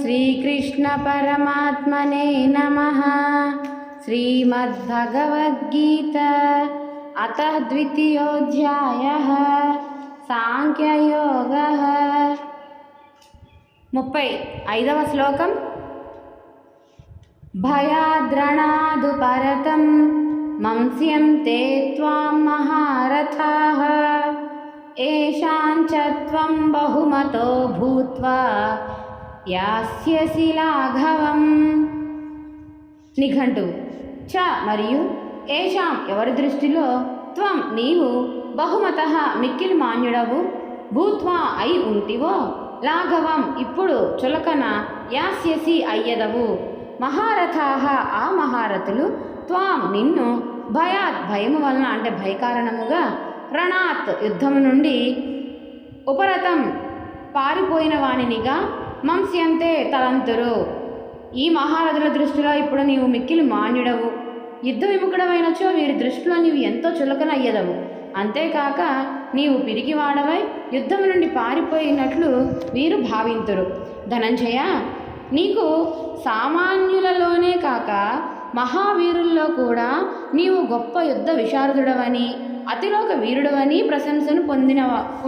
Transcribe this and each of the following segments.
శ్రీకృష్ణ పరమాత్మనే నమః. శ్రీమద్భగవద్గీత అత ద్వితీయోధ్యాయః సాంఖ్యయోగః. 35వ శ్లోకం. భయాద్రణాదు పరతం మంస్యంతే త్వాం మహారథాః ఏషాంచ త్వం బహుమతో భూత్వా యాస్యసి లాఘవం. నిఘంటువు. చ మరియు ఏషాం ఎవరి దృష్టిలో త్వం నీవు బహుమతః మిక్కిలి మాన్యుడవు భూత్వా అయి ఉంటివో లాఘవం ఇప్పుడు చులకన యాస్యసి అయ్యదవు మహారథాః ఆ మహారథులు త్వాం నిన్ను భయాత్ భయము వలన అంటే భయకారణముగా రణాత్ యుద్ధము నుండి ఉపరతం పారిపోయిన వానినిగా మంస్యంతే తలంతురు. ఈ మహారథుల దృష్టిలో ఇప్పుడు నీవు మిక్కిలి మాన్యుడవు యుద్ధ విముఖుడమైనచో వీరి దృష్టిలో నీవు ఎంతో చులకన అయ్యదవు. అంతేకాక నీవు పిరికివాడవై యుద్ధం నుండి పారిపోయినట్లు వీరు భావింతురు. ధనంజయ, నీకు సామాన్యులలోనే కాక మహావీరుల్లో కూడా నీవు గొప్ప యుద్ధ విశారదుడవని అతిలోక వీరుడవని ప్రశంసను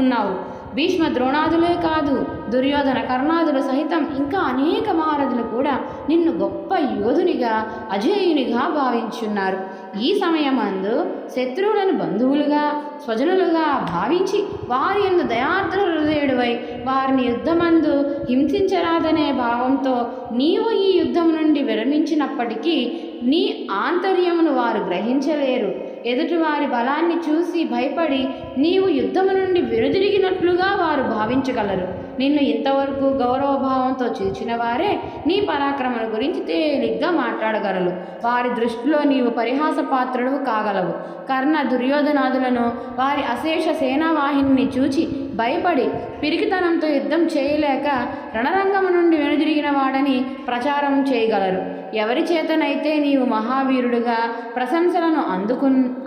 ఉన్నావు. భీష్మ ద్రోణాదులే కాదు దుర్యోధన కర్ణాదులు సహితం ఇంకా అనేక మహారథులు కూడా నిన్ను గొప్ప యోధునిగా అజేయునిగా భావించున్నారు. ఈ సమయమందు శత్రువులను బంధువులుగా స్వజనులుగా భావించి వారి యందు దయార్ద్ర హృదయుడివై వారిని యుద్ధమందు హింసించరాదనే భావంతో నీవు ఈ యుద్ధం నుండి విరమించినప్పటికీ నీ ఆంతర్యమును వారు గ్రహించలేరు. ఎదుటివారి బలాన్ని చూసి భయపడి నీవు యుద్ధము నుండి వెనుదిరిగినట్లుగా వారు భావించగలరు. నిన్ను ఇంతవరకు గౌరవభావంతో చూచిన వారే నీ పరాక్రమణ గురించి తేలిగ్గా మాట్లాడగలరు. వారి దృష్టిలో నీవు పరిహాసపాత్రుడు కాగలవు. కర్ణ దుర్యోధనాదులను వారి అశేష సేనావాహిని చూచి భయపడి పిరికితనంతో యుద్ధం చేయలేక రణరంగము నుండి వెనుదిరిగిన వాడని ప్రచారం చేయగలరు. ఎవరి చేతనైతే నీవు మహావీరుడుగా ప్రశంసలను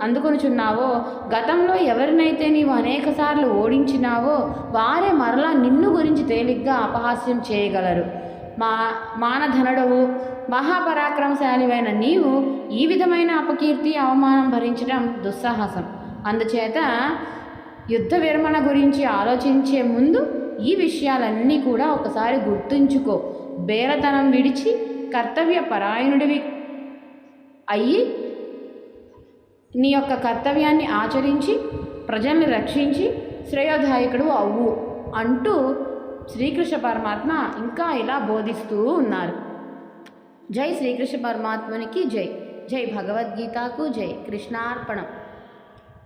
అందుకొనుచున్నావో గతంలో ఎవరినైతే నీవు అనేకసార్లు ఓడించినావో వారే మరలా నిన్ను గురించి తేలిగ్గా అపహాస్యం చేయగలరు. మానధనుడవు మహాపరాక్రమశాలివైన నీవు ఈ విధమైన అపకీర్తి అవమానం భరించడం దుస్సాహసం. అందుచేత యుద్ధ విరమణ గురించి ఆలోచించే ముందు ఈ విషయాలన్నీ కూడా ఒకసారి గుర్తుంచుకో. బేరతనం విడిచి కర్తవ్య పరాయణుడివి అయ్యి నీ యొక్క కర్తవ్యాన్ని ఆచరించి ప్రజల్ని రక్షించి శ్రేయోదాయకుడు అవ్వు అంటూ శ్రీకృష్ణ పరమాత్మ ఇంకా ఇలా బోధిస్తూ ఉన్నారు. జై శ్రీకృష్ణ పరమాత్మనికి జై. జై భగవద్గీతకు జై. కృష్ణార్పణం.